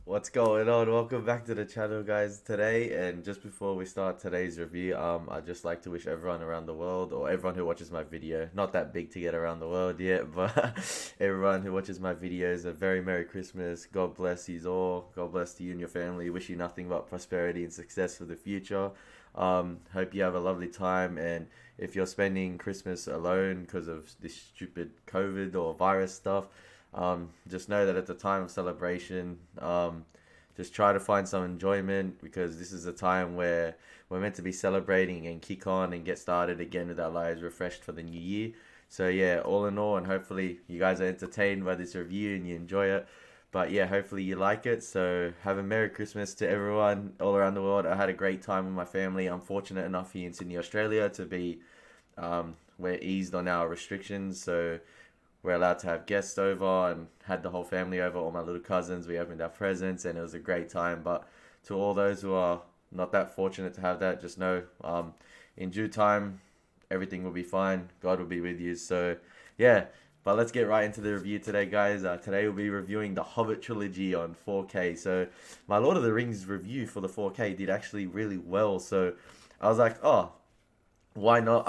What's going on? Welcome back to the channel, guys. Today, and just before we start today's review, I'd just like to wish everyone around the world, or everyone who watches my video, not that big to get around the world yet, but everyone who watches my videos, a very Merry Christmas. God bless you all. God bless you and your family. Wish you nothing but prosperity and success for the future. Hope you have a lovely time, and if you're spending Christmas alone because of this stupid COVID or virus stuff, just know that at the time of celebration, just try to find some enjoyment because this is a time where we're meant to be celebrating and kick on and get started again with our lives refreshed for the new year. So yeah, all in all, and hopefully you guys are entertained by this review and you enjoy it. But yeah, hopefully you like it. So have a Merry Christmas to everyone all around the world. I had a great time with my family. I'm fortunate enough here in Sydney, Australia to be we're eased on our restrictions. So we're allowed to have guests over and had the whole family over, all my little cousins. We opened our presents and it was a great time. But to all those who are not that fortunate to have that, just know in due time, everything will be fine. God will be with you. So, yeah. But let's get right into the review today, guys. Today we'll be reviewing the Hobbit Trilogy on 4K. So, my Lord of the Rings review for the 4K did actually really well. So, I was like, oh, why not?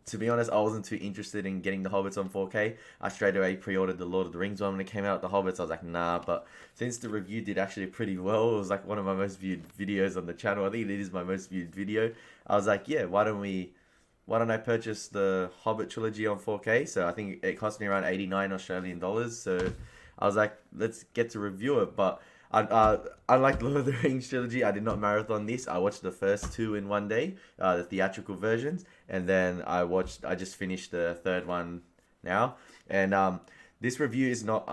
To be honest, I wasn't too interested in getting the Hobbits on 4K. I straight away pre-ordered the Lord of the Rings one when it came out. The Hobbits, I was like, nah. But since the review did actually pretty well, it was like one of my most viewed videos on the channel. I think it is my most viewed video. I was like, yeah, why don't I purchase the Hobbit trilogy on 4K? So I think it cost me around 89 Australian dollars. So I was like, let's get to review it. But I like Lord of the Rings trilogy. I did not marathon this. I watched the first two in one day, the theatrical versions, and then I just finished the third one now. And this review is not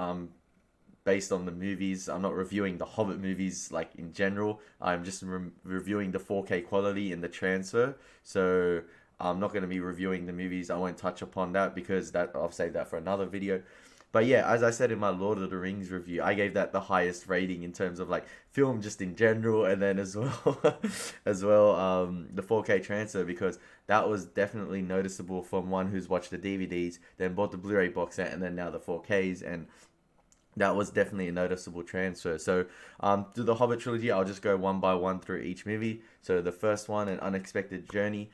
based on the movies. I'm not reviewing the Hobbit movies like in general. I'm just reviewing the 4K quality and the transfer. So I'm not going to be reviewing the movies. I won't touch upon that because that I'll save that for another video. But yeah, as I said in my Lord of the Rings review, I gave that the highest rating in terms of like film just in general, and then as well, the 4K transfer because that was definitely noticeable from one who's watched the DVDs, then bought the Blu-ray box set, and then now the 4Ks, and that was definitely a noticeable transfer. So, through the Hobbit trilogy, I'll just go one by one through each movie. So, the first one, An Unexpected Journey.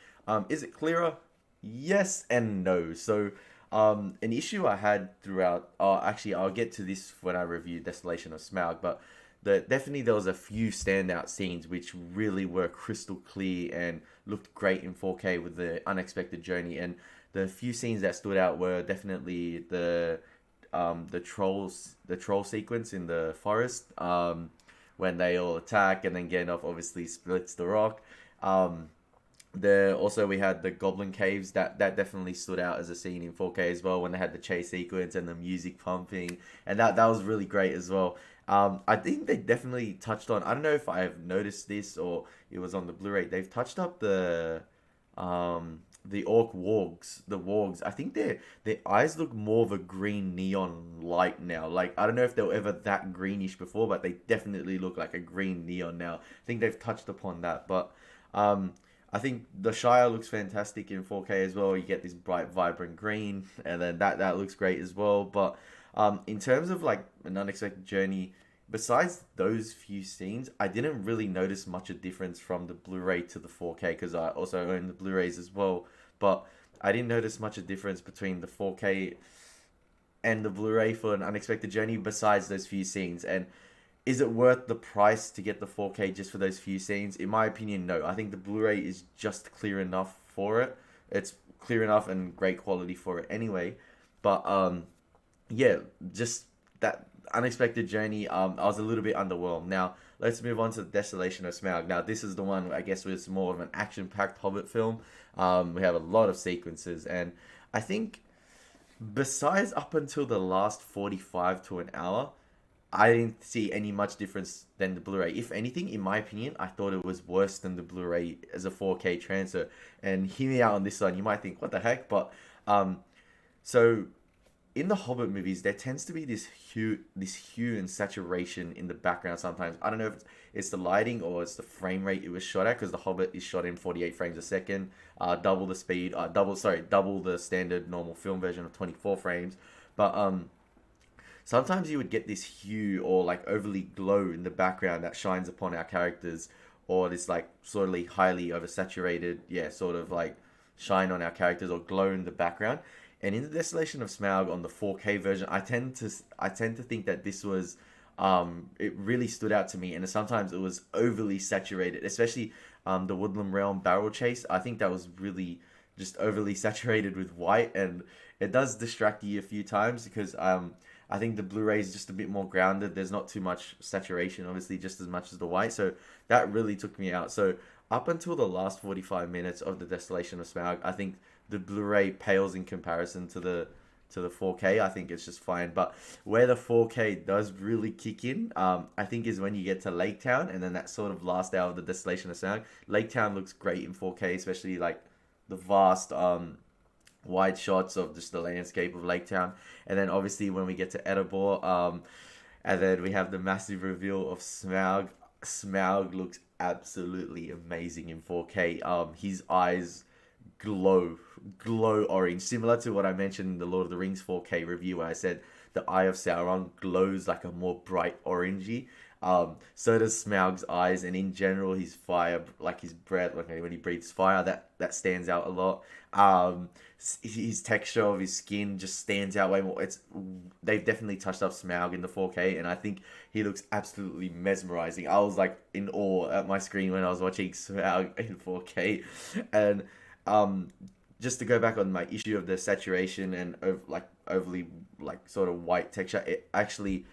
Is it clearer? Yes and no. So, an issue I had throughout. Oh, actually, I'll get to this when I review Desolation of Smaug. But definitely there was a few standout scenes which really were crystal clear and looked great in 4K with the Unexpected Journey. And the few scenes that stood out were definitely the troll sequence in the forest, when they all attack and then Gandalf obviously splits the rock. There also we had the Goblin Caves that definitely stood out as a scene in 4K as well when they had the chase sequence and the music pumping, and that was really great as well. I think they definitely touched on. I don't know if I have noticed this or it was on the Blu-ray. They've touched up the orc wargs, the wargs. I think their eyes look more of a green neon light now. Like I don't know if they were ever that greenish before, but they definitely look like a green neon now. I think they've touched upon that, but I think the Shire looks fantastic in 4K as well. You get this bright, vibrant green, and then that looks great as well. But in terms of like An Unexpected Journey, besides those few scenes, I didn't really notice much of difference from the Blu-ray to the 4K because I also own the Blu-rays as well. But I didn't notice much of difference between the 4K and the Blu-ray for An Unexpected Journey besides those few scenes. And is it worth the price to get the 4K just for those few scenes? In my opinion, no. I think the Blu-ray is just clear enough for it. It's clear enough and great quality for it anyway. But yeah, just that Unexpected Journey, I was a little bit underwhelmed. Now, let's move on to the Desolation of Smaug. Now, this is the one, I guess, was more of an action-packed Hobbit film. We have a lot of sequences, and I think besides up until the last 45 to an hour, I didn't see any much difference than the Blu-ray. If anything, in my opinion, I thought it was worse than the Blu-ray as a 4K transfer. And hear me out on this one. You might think, what the heck? But so in the Hobbit movies, there tends to be this hue and saturation in the background sometimes. I don't know if it's the lighting or it's the frame rate it was shot at, because the Hobbit is shot in 48 frames a second, double the speed, double the standard normal film version of 24 frames. But sometimes you would get this hue or like overly glow in the background that shines upon our characters, or this like sort of highly oversaturated, yeah, sort of like shine on our characters or glow in the background. And in the Desolation of Smaug on the 4K version, I tend to think that this was it really stood out to me, and sometimes it was overly saturated, especially the Woodland Realm barrel chase. I think that was really just overly saturated with white, and it does distract you a few times because I think the Blu-ray is just a bit more grounded. There's not too much saturation, obviously, just as much as the white. So that really took me out. So up until the last 45 minutes of the Desolation of Smaug, I think the Blu-ray pales in comparison to the 4K. I think it's just fine. But where the 4K does really kick in, I think is when you get to Lake Town, and then that sort of last hour of the Desolation of Smaug. Lake Town looks great in 4K, especially like the vast wide shots of just the landscape of Lake Town. And then obviously when we get to Erebor, and then we have the massive reveal of Smaug. Smaug looks absolutely amazing in 4K. His eyes glow orange, similar to what I mentioned in the Lord of the Rings 4K review, where I said the eye of Sauron glows like a more bright orangey. So does Smaug's eyes, and in general his fire, like his breath, like when he breathes fire, that stands out a lot. His texture of his skin just stands out way more. They've definitely touched up Smaug in the 4K, and I think he looks absolutely mesmerizing. I was like in awe at my screen when I was watching Smaug in 4K, and just to go back on my issue of the saturation and overly like sort of white texture, it actually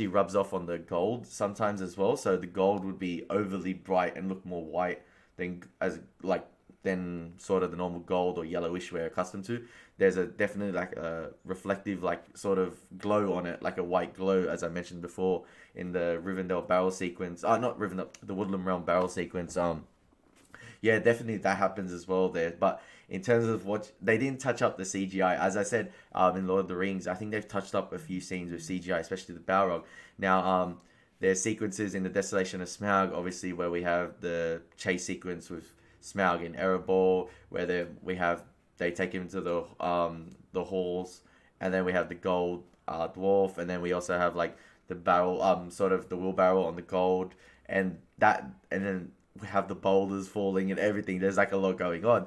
rubs off on the gold sometimes as well. So the gold would be overly bright and look more white than sort of the normal gold or yellowish we're accustomed to. There's definitely like a reflective like sort of glow on it, like a white glow, as I mentioned before in the Rivendell barrel sequence. Not Rivendell, the Woodland Realm barrel sequence. Yeah, definitely that happens as well there. But in terms of what they didn't touch up the CGI, as I said, in Lord of the Rings, I think they've touched up a few scenes with CGI, especially the Balrog. Now, there's sequences in the Desolation of Smaug, obviously, where we have the chase sequence with Smaug in Erebor, where they take him to the halls, and then we have the gold dwarf, and then we also have like the barrel, sort of the wheelbarrow on the gold, and then we have the boulders falling and everything. There's like a lot going on.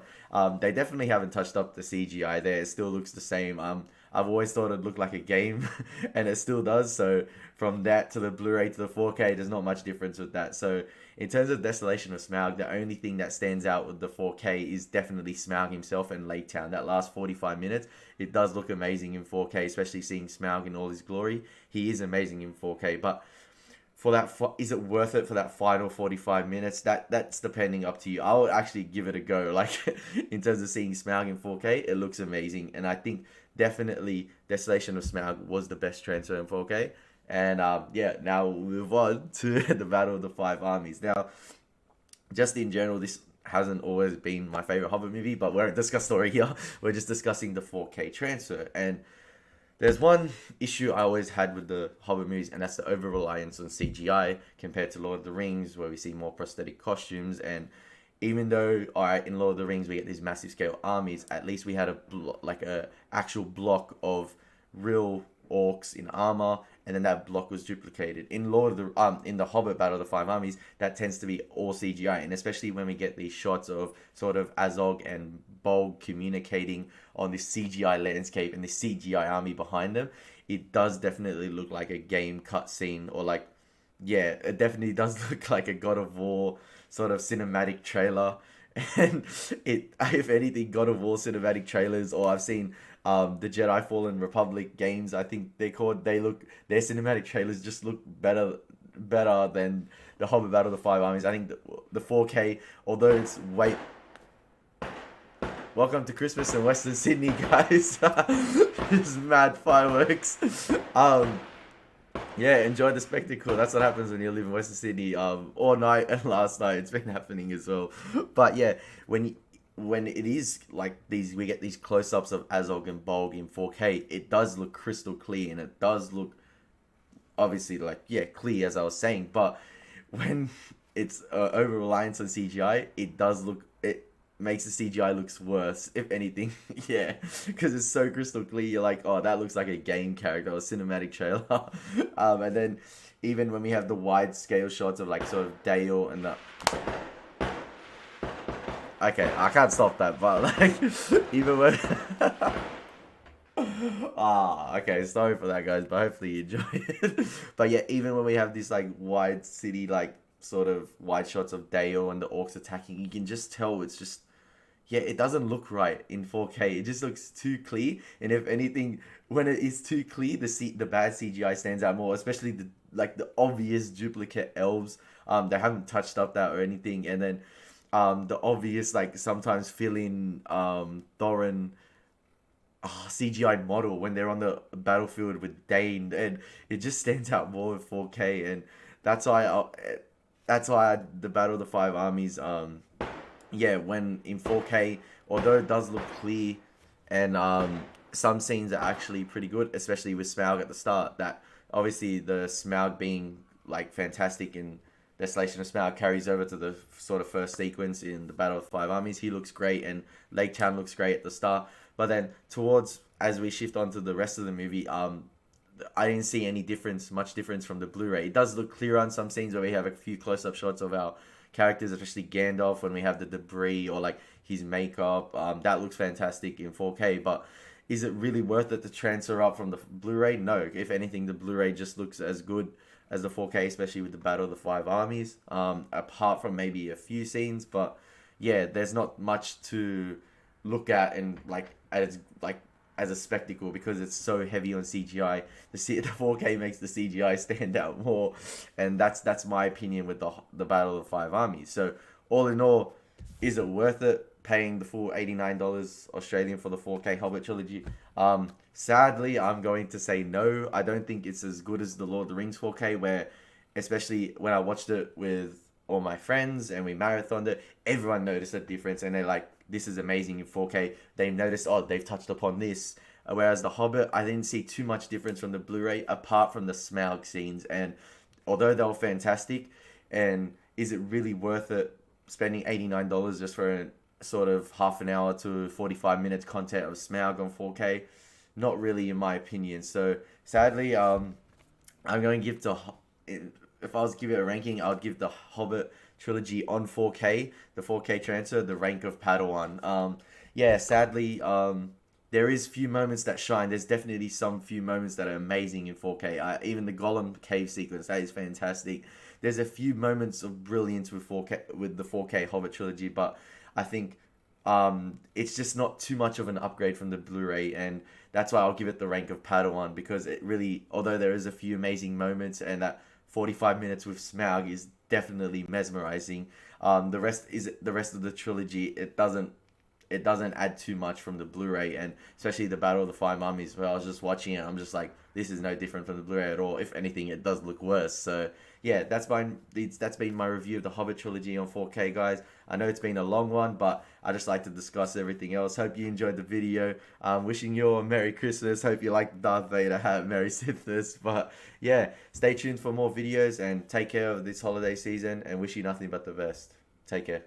They definitely haven't touched up the CGI there. It still looks the same. I've always thought it looked like a game, and it still does. So from that to the Blu-ray to the 4K, there's not much difference with that. So in terms of Desolation of Smaug, the only thing that stands out with the 4K is definitely Smaug himself and Lake Town. That last 45 minutes, it does look amazing in 4K, especially seeing Smaug in all his glory. He is amazing in 4K, but for that, is it worth it for that final 45 minutes? That's depending up to you. I would actually give it a go. Like in terms of seeing Smaug in 4K, it looks amazing, and I think definitely Desolation of Smaug was the best transfer in 4K. And yeah, now we'll move on to the Battle of the Five Armies. Now, just in general, this hasn't always been my favorite Hobbit movie, but we won't discuss story here. We're just discussing the 4K transfer. And there's one issue I always had with the Hobbit movies, and that's the over-reliance on CGI compared to Lord of the Rings, where we see more prosthetic costumes. And even though, alright, in Lord of the Rings we get these massive scale armies, at least we had a actual block of real orcs in armor, and then that block was duplicated. In in the Hobbit Battle of the Five Armies, that tends to be all CGI, and especially when we get these shots of sort of Azog and Bolg communicating on this CGI landscape and this CGI army behind them, it does definitely look like a game cutscene, or like, yeah, it definitely does look like a God of War sort of cinematic trailer. And if anything, God of War cinematic trailers, or I've seen the Jedi Fallen Republic games, I think their cinematic trailers just look better than the Hobbit Battle of the Five Armies. I think the 4K, although it's way... Welcome to Christmas in Western Sydney, guys. Just mad fireworks. Yeah, enjoy the spectacle. That's what happens when you live in Western Sydney. All night and last night, it's been happening as well. But yeah, when it is like these, we get these close-ups of Azog and Bolg in 4K, it does look crystal clear, and it does look obviously like, yeah, clear, as I was saying. But when it's over reliance on CGI, it does look makes the CGI looks worse, if anything. Yeah, because it's so crystal clear. You're like, oh, that looks like a game character or cinematic trailer. And then even when we have the wide scale shots of like sort of Dale and the... Okay, I can't stop that, but like, even when... Okay, sorry for that, guys, but hopefully you enjoy it. But yeah, even when we have this like wide city, like sort of wide shots of Dale and the orcs attacking, you can just tell it's just, yeah, it doesn't look right in 4K. It just looks too clear, and if anything, when it is too clear, the bad CGI stands out more, especially the obvious duplicate elves. They haven't touched up that or anything, and then the obvious like sometimes fill in Thorin CGI model when they're on the battlefield with Dane, and it just stands out more in 4K, and that's why the Battle of the Five Armies, yeah, when in 4K, although it does look clear, and some scenes are actually pretty good, especially with Smaug at the start. That obviously the Smaug being like fantastic in Desolation of Smaug carries over to the sort of first sequence in the Battle of the Five Armies. He looks great, and Lake Town looks great at the start. But then towards, as we shift on to the rest of the movie, I didn't see any much difference from the Blu-ray. It does look clearer on some scenes where we have a few close-up shots of our characters, especially Gandalf, when we have the debris or like his makeup. That looks fantastic in 4K, but is it really worth it to transfer up from the Blu-ray? No. If anything, the Blu-ray just looks as good as the 4K, especially with the Battle of the Five Armies, apart from maybe a few scenes. But yeah, there's not much to look at and as a spectacle, because it's so heavy on CGI. The 4K makes the CGI stand out more, and that's my opinion with the Battle of the Five Armies. So all in all, is it worth it paying the full $89 Australian for the 4K Hobbit Trilogy? Sadly, I'm going to say no. I don't think it's as good as the Lord of the Rings 4K, where, especially when I watched it with all my friends and we marathoned it, everyone noticed a difference, and they're like, this is amazing in 4K. They noticed, oh, they've touched upon this. Whereas the Hobbit, I didn't see too much difference from the Blu-ray, apart from the Smaug scenes. And although they were fantastic, and is it really worth it spending $89 just for a sort of half an hour to 45 minutes content of Smaug on 4K? Not really, in my opinion. So sadly, I'm going to give if I was to give it a ranking, I would give the Hobbit Trilogy on 4K, the 4K transfer, the rank of Padawan. Yeah, sadly, there is few moments that shine. There's definitely few moments that are amazing in 4K. Even the Gollum cave sequence, that is fantastic. There's a few moments of brilliance with the 4K Hobbit Trilogy, but I think it's just not too much of an upgrade from the Blu-ray, and that's why I'll give it the rank of Padawan, because it really, although there is a few amazing moments, and that 45 minutes with Smaug is definitely mesmerizing. The rest of the trilogy, it doesn't add too much from the Blu-ray, and especially the Battle of the Five Armies, where I was just watching it, I'm just like, this is no different from the Blu-ray at all. If anything, it does look worse. So yeah, that's been my review of the Hobbit Trilogy on 4K, guys. I know it's been a long one, but I just like to discuss everything else. Hope you enjoyed the video. Wishing you a Merry Christmas. Hope you like the Darth Vader hat, Merry Sithis. But yeah, stay tuned for more videos, and take care of this holiday season, and wish you nothing but the best. Take care.